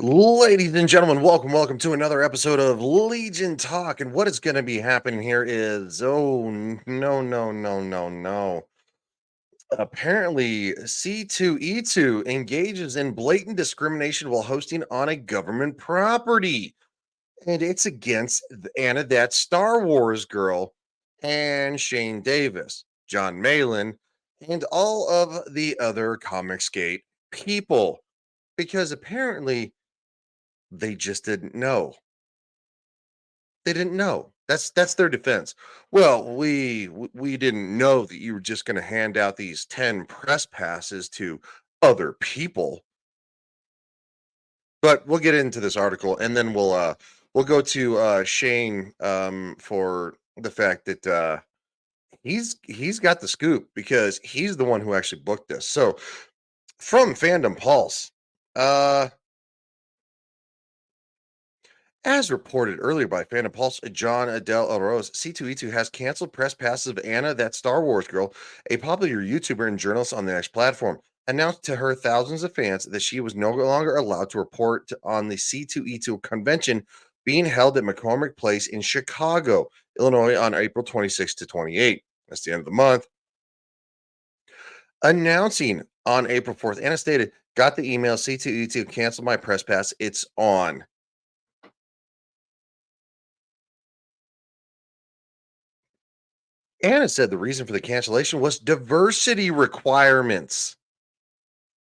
Ladies and gentlemen, welcome to another episode of Legion Talk. And what is going to be happening here is, no. Apparently, C2E2 engages in blatant discrimination while hosting on a government property. And it's against Anna, that Star Wars girl, and Shane Davis, John Malin, and all of the other Comicsgate people. Because apparently, they just didn't know. They didn't know. That's their defense. Well, we didn't know that you were just going to hand out these 10 press passes to other people. But we'll get into this article and then we'll go to Shane for the fact that he's got the scoop because he's the one who actually booked this. So, from Fandom Pulse, uh as reported earlier by Phantom Pulse, John Adele Rose, C2E2 has canceled press passes of Anna, that Star Wars girl, a popular YouTuber and journalist on the X platform, announced to her thousands of fans that she was no longer allowed to report on the C2E2 convention being held at McCormick Place in Chicago, Illinois on April 26 to 28. That's the end of the month. Announcing on April 4th, Anna stated, "Got the email, C2E2 canceled my press pass. It's on." Anna said the reason for the cancellation was diversity requirements.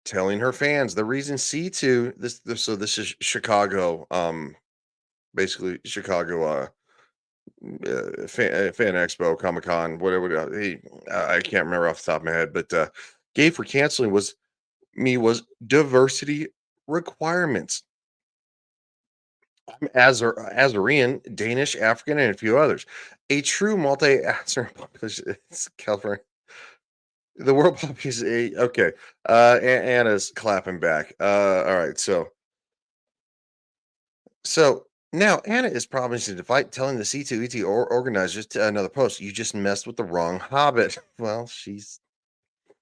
Telling her fans the reason C2 this is Chicago, basically Chicago fan expo, Comic Con, whatever. I can't remember off the top of my head, but gave for canceling was diversity requirements. I'm Azorean, Danish, African, and a few others. A true multi-ethnic population. It's California. The world population is okay. Anna's clapping back. All right. So now Anna is promising to fight, telling the C2ET organizers to another post. You just messed with the wrong hobbit. Well, she's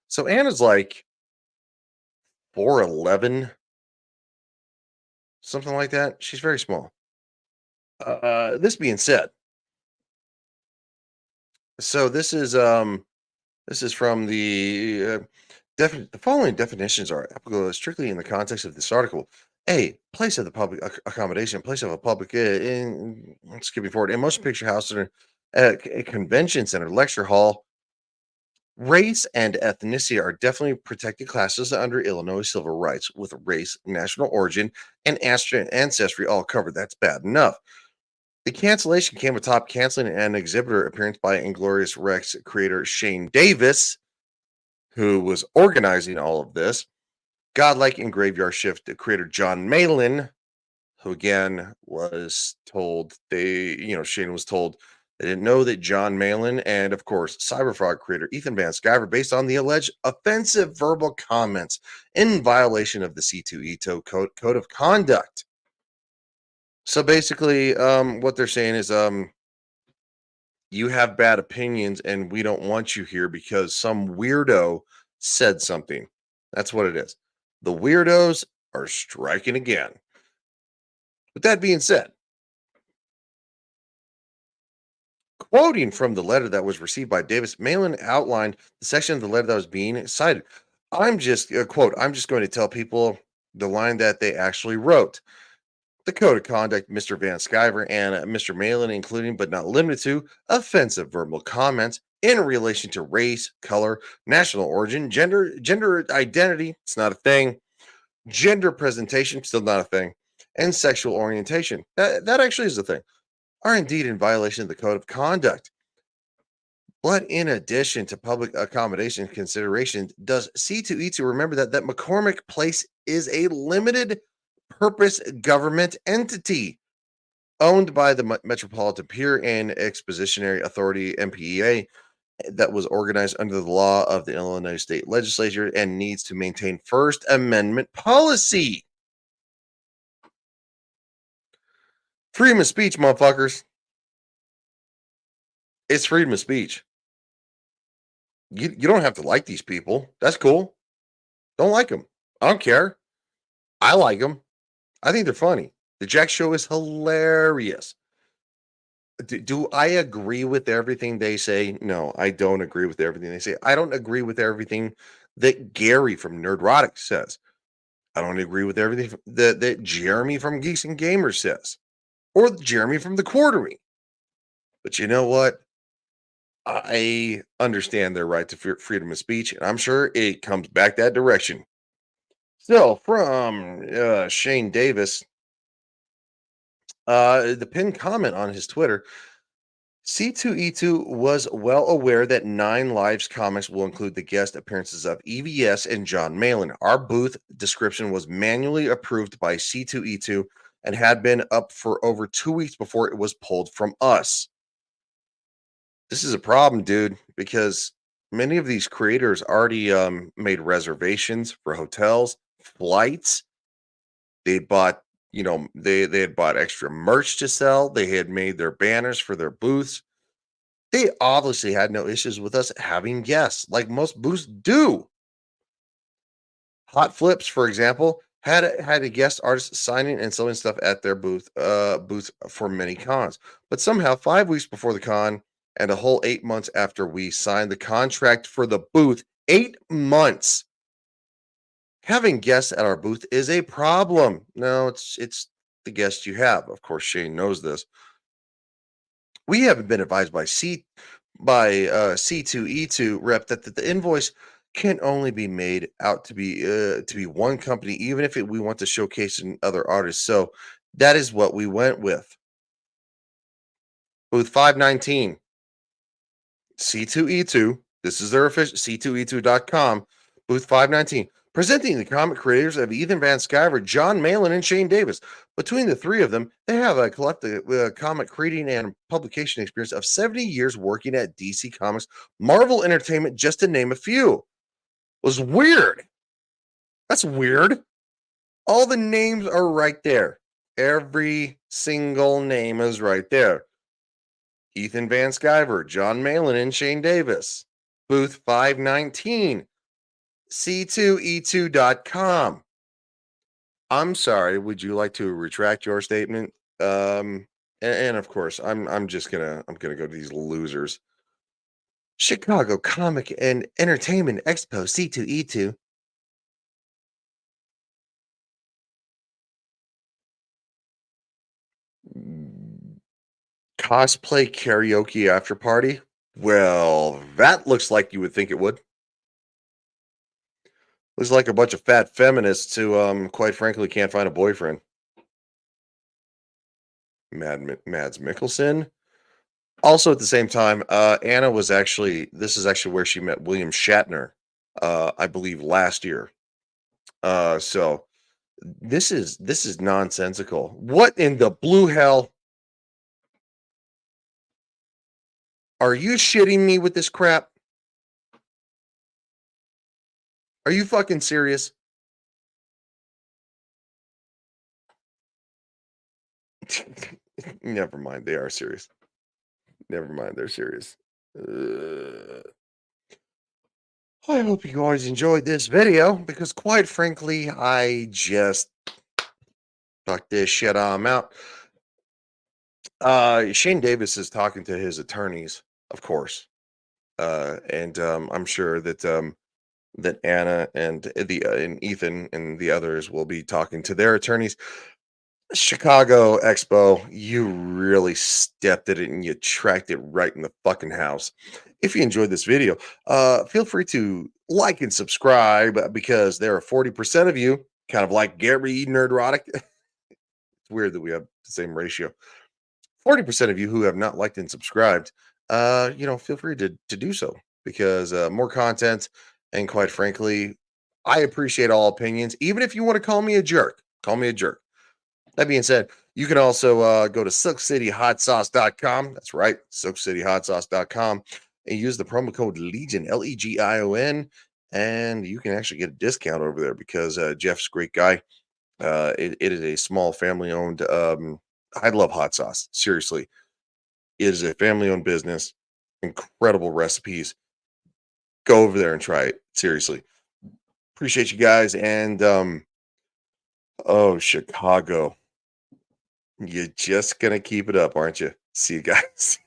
so Anna's like 4'11", something like that. She's very small. This being said, so this is from the following definitions are applicable strictly in the context of this article. A place of the public accommodation, place of a public skipping forward, a motion picture house or a convention center, lecture hall. Race and ethnicity are definitely protected classes under Illinois civil rights, with race, national origin, and ancestry all covered. That's bad enough. The cancellation came atop canceling an exhibitor appearance by Inglorious Rex creator Shane Davis, who was organizing all of this. Godlike and Graveyard Shift creator John Malin, who again was told Shane was told they didn't know that John Malin, and of course, Cyberfrog creator Ethan Van Sciver, based on the alleged offensive verbal comments in violation of the C2E2 code of conduct. So basically, what they're saying is, you have bad opinions and we don't want you here because some weirdo said something. That's what it is. The weirdos are striking again. With that being said, quoting from the letter that was received by Davis, Malin outlined the section of the letter that was being cited. I'm just, quote, I'm just going to tell people the line that they actually wrote. The code of conduct, Mr. Van Sciver and Mr. Malin, including but not limited to offensive verbal comments in relation to race, color, national origin, gender identity, it's not a thing, gender presentation, still not a thing, and sexual orientation. That actually is a thing, are indeed in violation of the code of conduct. But in addition to public accommodation considerations, does C2E2 remember that McCormick Place is a limited purpose government entity owned by the Metropolitan Pier and Expositionary Authority (MPEA) that was organized under the law of the Illinois State Legislature and needs to maintain First Amendment policy. Freedom of speech, motherfuckers. It's freedom of speech. You don't have to like these people. That's cool. Don't like them. I don't care. I like them. I think they're funny. The Jack Show is hilarious. Do I agree with everything they say? No, I don't agree with everything they say. I don't agree with everything that Gary from Nerdrotic says. I don't agree with everything that Jeremy from Geeks and Gamers says, or Jeremy from the Quarterly. But you know what? I understand their right to freedom of speech, and I'm sure it comes back that direction. So, from Shane Davis, the pinned comment on his Twitter: C2E2 was well aware that Nine Lives Comics will include the guest appearances of EVS and John Malin. Our booth description was manually approved by C2E2 and had been up for over 2 weeks before it was pulled from us. This is a problem, dude, because many of these creators already made reservations for hotels, flights. They bought, they had bought extra merch to sell. They had made their banners for their booths. They obviously had no issues with us having guests, like most booths do. Hot Flips, for example, had a guest artist signing and selling stuff at their booth for many cons. But somehow, 5 weeks before the con and a whole 8 months after we signed the contract for the booth, 8 months, having guests at our booth is a problem. No, it's the guests you have. Of course, Shane knows this. We haven't been advised by C2E2 rep that the invoice can only be made out to be one company, even if we want to showcase in other artists. So that is what we went with. Booth 519, C2E2. This is their official C2E2.com. Booth 519. Presenting the comic creators of Ethan Van Sciver, John Malin, and Shane Davis. Between the three of them, they have a collective comic creating and publication experience of 70 years working at DC Comics, Marvel Entertainment, just to name a few. It was weird. That's weird. All the names are right there. Every single name is right there. Ethan Van Sciver, John Malin, and Shane Davis. Booth 519, C2E2.com. I'm sorry, would you like to retract your statement? And of course, I'm gonna go to these losers. Chicago Comic and Entertainment Expo C2E2. Cosplay karaoke after party? Well, that looks like you would think it would. Looks like a bunch of fat feminists who, quite frankly, can't find a boyfriend. Mads Mikkelsen. Also, at the same time, Anna was actually this is actually where she met William Shatner, I believe last year. So this is nonsensical. What in the blue hell are you shitting me with this crap? Are you fucking serious? Never mind, they are serious. Never mind, they're serious. Uh, I hope you guys enjoyed this video because, quite frankly, I just fuck this shit. I'm out. Shane Davis is talking to his attorneys, of course, and I'm sure that Anna and Ethan and the others will be talking to their attorneys. Chicago Expo, you really stepped it and you tracked it right in the fucking house. If you enjoyed this video, feel free to like and subscribe because there are 40% of you, kind of like Gary Nerdrotic. It's weird that we have the same ratio. 40% of you who have not liked and subscribed, feel free to do so because more content. And quite frankly, I appreciate all opinions. Even if you want to call me a jerk, call me a jerk. That being said, you can also go to silkcityhotsauce.com. That's right, silkcityhotsauce.com, and use the promo code Legion, Legion, and you can actually get a discount over there because Jeff's a great guy. It is a small family owned. I love hot sauce. Seriously, it is a family owned business. Incredible recipes. Go over there and try it. Seriously, appreciate you guys, and Oh, Chicago. You're just gonna keep it up, aren't you? See you guys.